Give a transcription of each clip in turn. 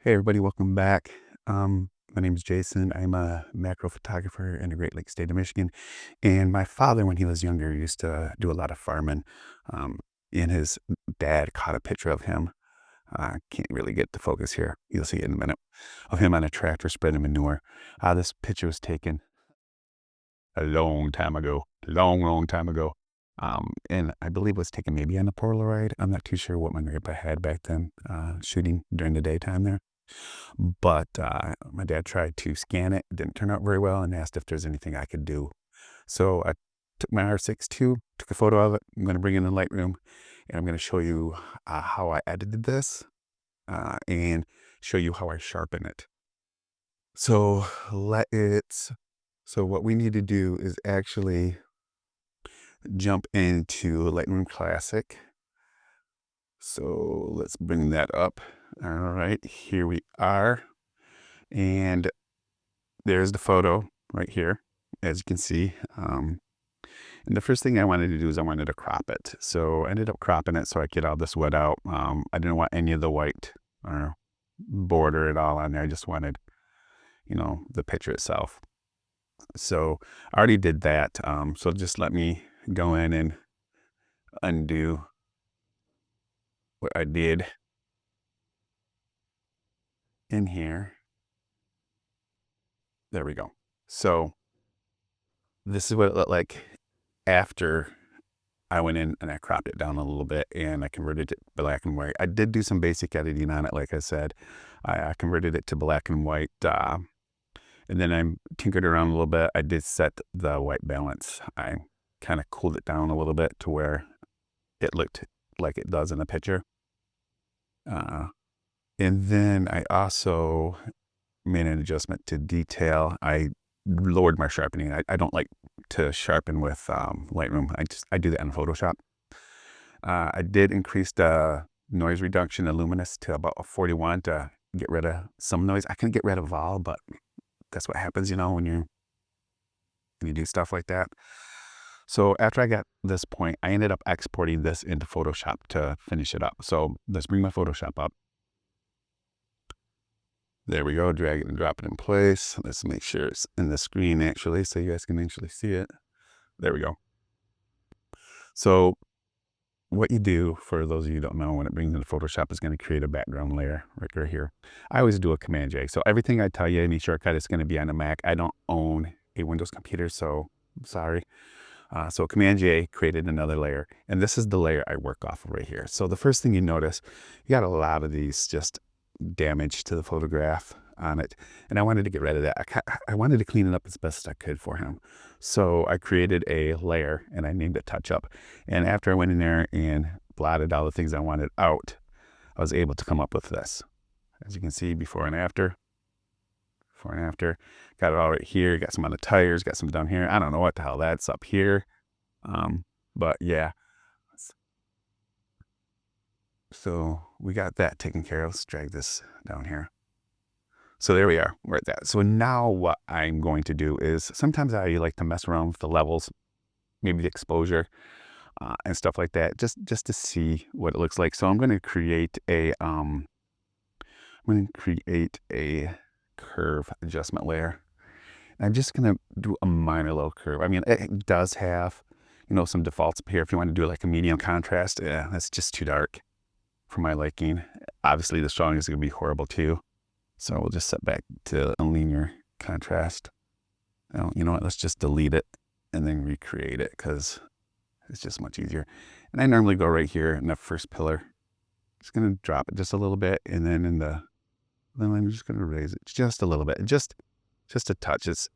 Hey everybody, welcome back. My name is Jason. I'm a macro photographer in the Great Lakes state of Michigan. And my father, when he was younger, used to do a lot of farming. Um, and his dad caught a picture of him. I can't really get the focus here. You'll see it in a minute. Of him on a tractor spreading manure. This picture was taken a long time ago. Long time ago. And I believe it was taken maybe on a Polaroid. I'm not too sure what my grandpa had back then, shooting during the daytime there. But my dad tried to scan it. It didn't turn out very well and asked if there's anything I could do. So I took my R6 II, took a photo of it. I'm going to bring it in Lightroom, and I'm going to show you how I edited this and show you how I sharpen it. So what we need to do is actually jump into Lightroom Classic. So let's bring that up. All right, here we are. And there's the photo right here, as you can see. And the first thing I wanted to do is I wanted to crop it. So I ended up cropping it so I could get all this wet out. I didn't want any of the white or border at all on there. I just wanted, the picture itself. So I already did that. So just let me go in and undo what I did in here. There we go. So this is what it looked like after I went in and I cropped it down a little bit and I converted it to black and white. I did do some basic editing on it, like I said. I converted it to black and white, and then I tinkered around a little bit. I did set the white balance. I kind of cooled it down a little bit to where it looked like it does in the picture. And then I also made an adjustment to detail. I lowered my sharpening. I don't like to sharpen with Lightroom. I do that in Photoshop. I did increase the noise reduction, the luminous, to about a 41 to get rid of some noise. I couldn't get rid of all, but that's what happens, when you do stuff like that. So after I got this point, I ended up exporting this into Photoshop to finish it up. So let's bring my Photoshop up. There we go. Drag it and drop it in place. Let's make sure it's in the screen actually, so you guys can actually see it. There we go. So what you do, for those of you who don't know, when it brings into Photoshop, is going to create a background layer right here. I always do a Command J. So everything I tell you, any shortcut, is going to be on a Mac. I don't own a Windows computer, so I'm sorry. So Command J created another layer, and this is the layer I work off of right here. So the first thing you notice, you got a lot of these just damage to the photograph on it, and I wanted to get rid of that. I wanted to clean it up as best as I could for him. So I created a layer and I named it Touch Up. And after I went in there and blotted all the things I wanted out, I was able to come up with this. As you can see, before and after. Got it all right here. Got some on the tires, got some down here. I don't know what the hell that's up here. But yeah. So we got that taken care of. Let's drag this down here. So there we are. We're at that. So now what I'm going to do is, sometimes I like to mess around with the levels, maybe the exposure, and stuff like that, just to see what it looks like. So I'm going to create a curve adjustment layer. And I'm just going to do a minor little curve. I mean, it does have, some defaults up here. If you want to do like a medium contrast, that's just too dark for my liking. Obviously the strong is going to be horrible too. So we'll just set back to a linear contrast. Now, you know what, let's just delete it and then recreate it, because it's just much easier. And I normally go right here in the first pillar. Just going to drop it just a little bit, and then then I'm just going to raise it just a little bit, just a touch. It's,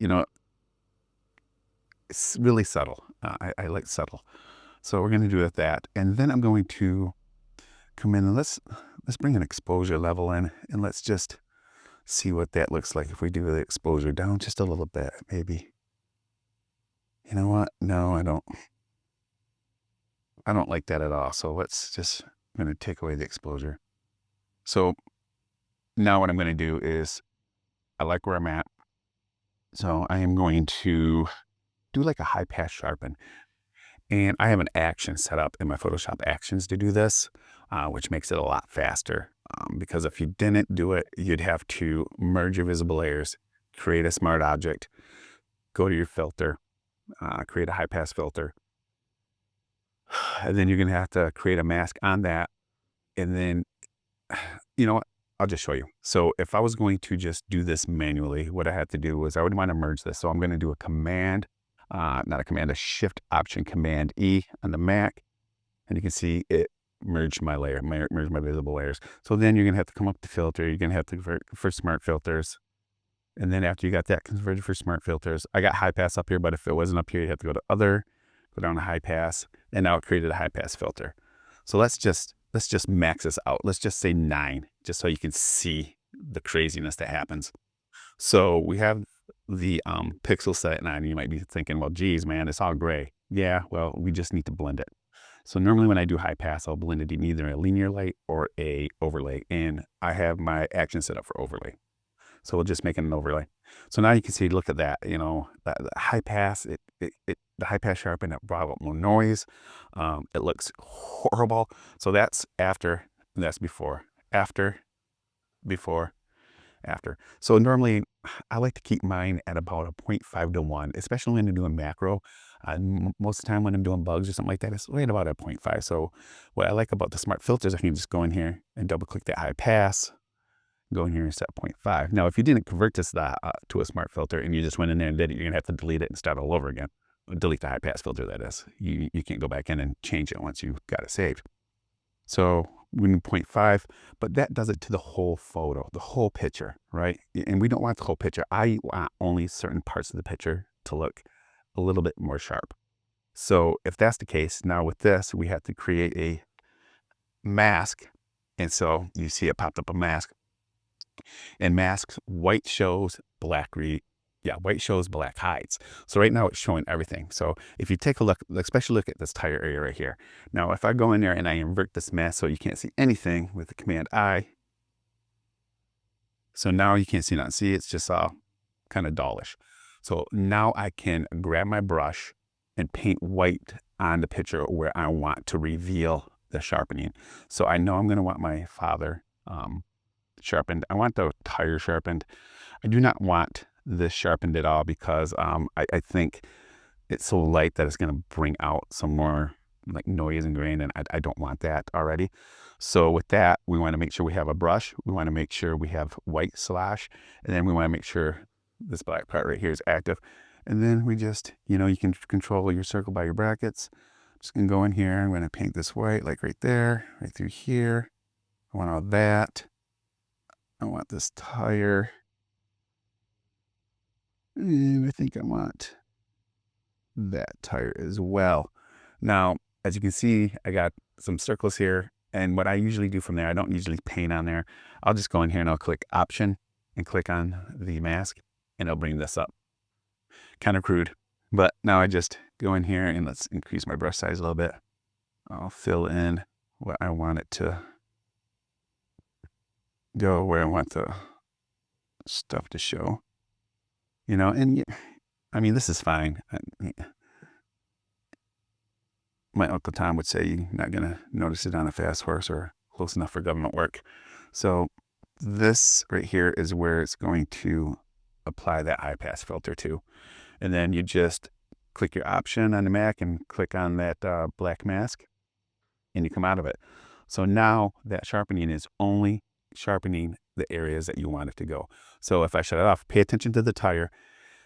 it's really subtle. I like subtle. So we're going to do with that. And then I'm going to come in and let's bring an exposure level in, and let's just see what that looks like if we do the exposure down just a little bit, maybe. You know what? No, I don't like that at all. So I'm going to take away the exposure. So now what I'm going to do is, I like where I'm at. So I am going to do like a high pass sharpen. And I have an action set up in my Photoshop actions to do this. which makes it a lot faster. Because if you didn't do it, you'd have to merge your visible layers, create a smart object, go to your filter, create a high pass filter, and then you're going to have to create a mask on that. And then, you know what? I'll just show you. So if I was going to just do this manually, what I had to do was I would want to merge this. So I'm going to do a command, not a command, a shift option command E on the Mac. And you can see it merged my layer, merged my visible layers. So then you're going to have to come up to filter. You're going to have to convert for smart filters. And then after you got that converted for smart filters, I got high pass up here, but if it wasn't up here, you have to go to other, go down to high pass, and now it created a high pass filter. So let's just max this out. Let's just say 9, just so you can see the craziness that happens. So we have the pixel set at 9, and you might be thinking, well, geez, man, it's all gray. Yeah, well, we just need to blend it. So normally when I do high pass, I'll blend it in either a linear light or a overlay, and I have my action set up for overlay. So we'll just make it an overlay. So now you can see, look at that, you know, the high pass, the high pass sharpen, it brought up more noise. It looks horrible. So that's after, and that's before, after, before, after. So normally I like to keep mine at about a 0.5 to 1, especially when I'm doing macro. Most of the time when I'm doing bugs or something like that, it's right about a 0.5. So what I like about the smart filters, I can just go in here and double click that high pass, go in here and set 0.5. Now, if you didn't convert this to a smart filter and you just went in there and did it, you're going to have to delete it and start all over again. Delete the high pass filter, that is. You can't go back in and change it once you've got it saved. So we need 0.5, but that does it to the whole photo, the whole picture, right? And we don't want the whole picture. I want only certain parts of the picture to look a little bit more sharp. So if that's the case, now with this, we have to create a mask. And so you see it popped up a mask. And masks, white shows, black white shows, black hides. So right now it's showing everything. So if you take a look, especially look at this tire area right here. Now, if I go in there and I invert this mask so you can't see anything with the command I, so now you can't see nothing. See, it's just all kind of dullish. So now I can grab my brush and paint white on the picture where I want to reveal the sharpening. So I know I'm going to want my father sharpened. I want the tire sharpened. I do not want this sharpened at all because I think it's so light that it's going to bring out some more like noise and grain, and I don't want that already. So with that, we want to make sure we have a brush. We want to make sure we have white slash, and then we want to make sure this black part right here is active. And then we just, you know, you can control your circle by your brackets. I'm just going to go in here. I'm going to paint this white, like right there, right through here. I want all that. I want this tire. And I think I want that tire as well. Now, as you can see, I got some circles here. And what I usually do from there, I don't usually paint on there. I'll just go in here and I'll click Option and click on the mask, and it'll bring this up. Kind of crude. But now I just go in here and let's increase my brush size a little bit. I'll fill in what I want it to go, where I want the stuff to show, you know. And I mean, this is fine. My Uncle Tom would say you're not going to notice it on a fast horse or close enough for government work. So this right here is where it's going to apply that high pass filter to. And then you just click your option on the Mac and click on that black mask, and you come out of it. So now that sharpening is only sharpening the areas that you want it to go. So if I shut it off, pay attention to the tire.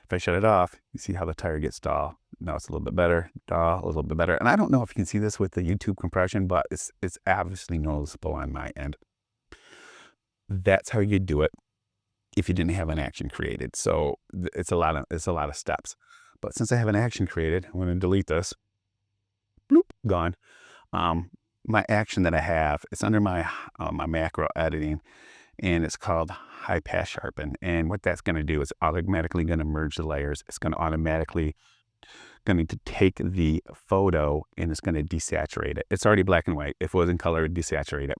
If I shut it off, you see how the tire gets dull. Now it's a little bit better, dull, a little bit better. And I don't know if you can see this with the YouTube compression, but it's obviously noticeable on my end. That's how you do it if you didn't have an action created. So it's a lot of steps. But since I have an action created, I'm going to delete this. Bloop, gone. My action that I have, it's under my my macro editing, and it's called high pass sharpen. And what that's going to do is automatically going to merge the layers. It's going to automatically going to take the photo and it's going to desaturate it. It's already black and white. If it was in color, it'd desaturate it.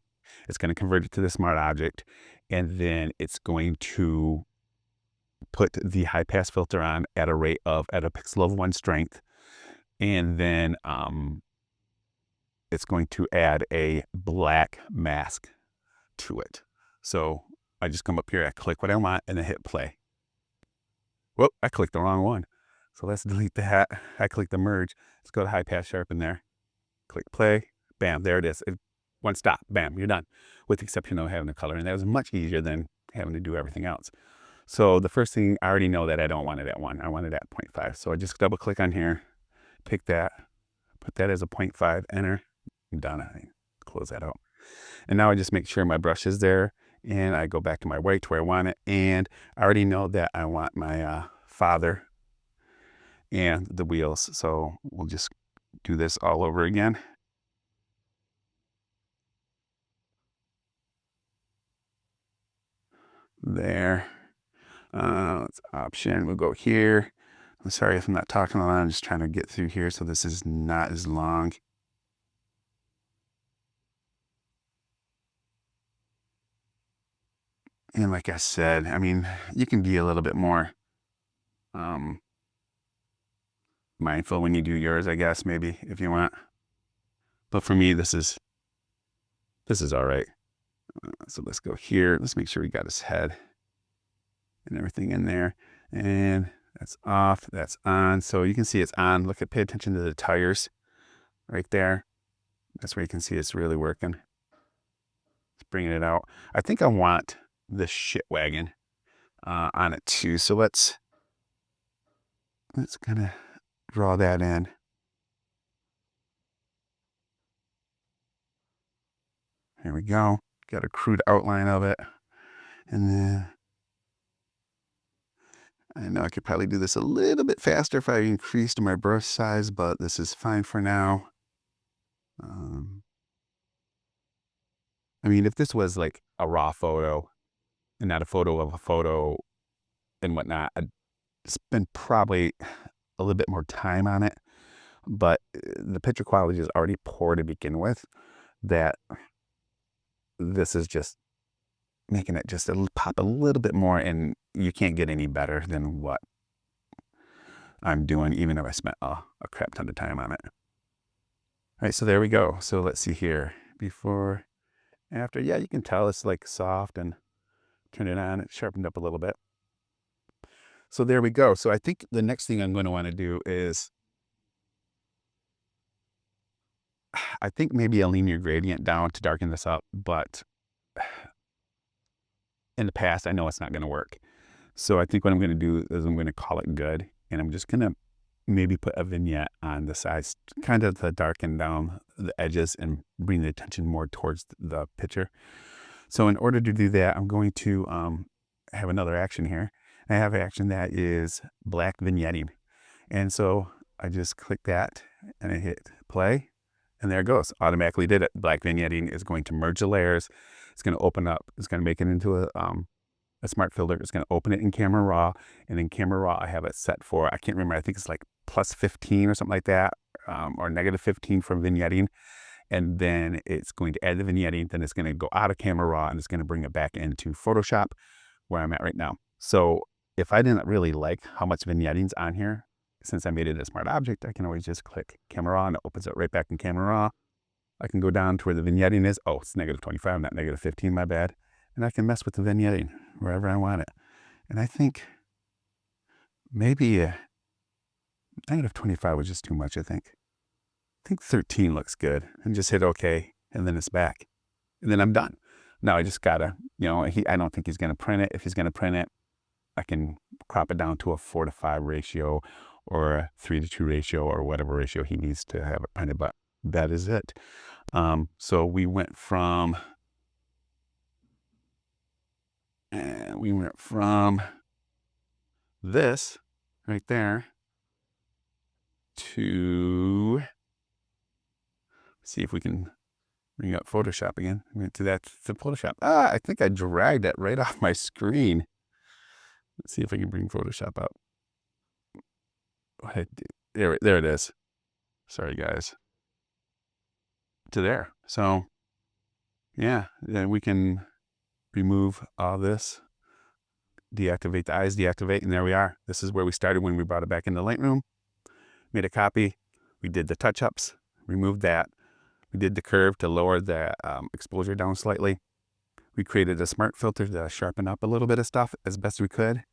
It's going to convert it to the smart object, and then it's going to put the high pass filter on at a rate of, at a pixel of 1 strength. And then it's going to add a black mask to it. So I just come up here, I click what I want, and then hit play. Whoop, I clicked the wrong one. So let's delete that. I click the merge. Let's go to high pass sharpen there. Click play. Bam, there it is. One stop. Bam, you're done. With the exception of having the color. And that was much easier than having to do everything else. So the first thing, I already know that I don't want it at 1. I want it at 0.5. So I just double click on here, pick that, put that as a 0.5, enter. I'm done. I close that out. And now I just make sure my brush is there. And I go back to my white where I want it. And I already know that I want my father and the wheels. So we'll just do this all over again. There. Let's option. We'll go here. I'm sorry if I'm not talking a lot. I'm just trying to get through here so this is not as long. And like I said, I mean, you can be a little bit more mindful when you do yours, I guess, maybe, if you want. But for me, this is all right. So let's go here. Let's make sure we got his head and everything in there. And that's off, that's on. So you can see it's on. Look at, pay attention to the tires right there. That's where you can see it's really working. It's bringing it out. I think I want the shit wagon on it too. So let's kind of draw that in. There we go. Got a crude outline of it. And then I know I could probably do this a little bit faster if I increased my brush size, but this is fine for now. I mean, if this was like a raw photo and not a photo of a photo and whatnot, I'd spend probably a little bit more time on it. But the picture quality is already poor to begin with, that this is just making it just pop a little bit more, and you can't get any better than what I'm doing, even if I spent a crap ton of time on it. All right, so there we go. So let's see here. Before, after, yeah, you can tell it's like soft, and turn it on, it sharpened up a little bit. So there we go. So I think the next thing I'm going to want to do is, I think maybe a linear gradient down to darken this up, but in the past, I know it's not going to work. So I think what I'm going to do is I'm going to call it good. And I'm just going to maybe put a vignette on the sides, kind of to darken down the edges and bring the attention more towards the picture. So in order to do that, I'm going to have another action here. I have an action that is black vignetting. And so I just click that and I hit play. And there it goes. Automatically did it. Black vignetting is going to merge the layers. It's going to open up. It's going to make it into a smart filter. It's going to open it in Camera Raw. And in Camera Raw, I have it set for, I can't remember, I think it's like plus 15 or something like that, or negative 15 for vignetting. And then it's going to add the vignetting. Then it's going to go out of Camera Raw and it's going to bring it back into Photoshop, where I'm at right now. So if I didn't really like how much vignetting's on here, since I made it a smart object, I can always just click Camera Raw and it opens it right back in Camera Raw. I can go down to where the vignetting is. Oh, it's negative 25, not negative 15, my bad. And I can mess with the vignetting wherever I want it. And I think maybe negative 25 was just too much, I think. I think 13 looks good. And just hit OK, and then it's back. And then I'm done. Now I just gotta, I don't think he's gonna print it. If he's gonna print it, I can crop it down to a 4:5 ratio or a 3:2 ratio or whatever ratio he needs to have it printed, but that is it. So we went from this right there to, see if we can bring up Photoshop again. We went to Photoshop. I think I dragged it right off my screen. Let's see if I can bring Photoshop up. There it is. Sorry, guys. To there. So, yeah, then we can remove all this, deactivate the eyes, deactivate, and there we are. This is where we started when we brought it back into Lightroom. Made a copy. We did the touch-ups, removed that, We did the curve to lower the exposure down slightly. We created a smart filter to sharpen up a little bit of stuff as best we could.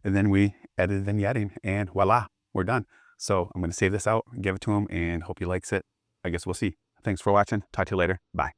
And then we edited vignetting, and voila, we're done. So I'm going to save this out, give it to him, and hope he likes it. I guess we'll see. Thanks for watching. Talk to you later. Bye.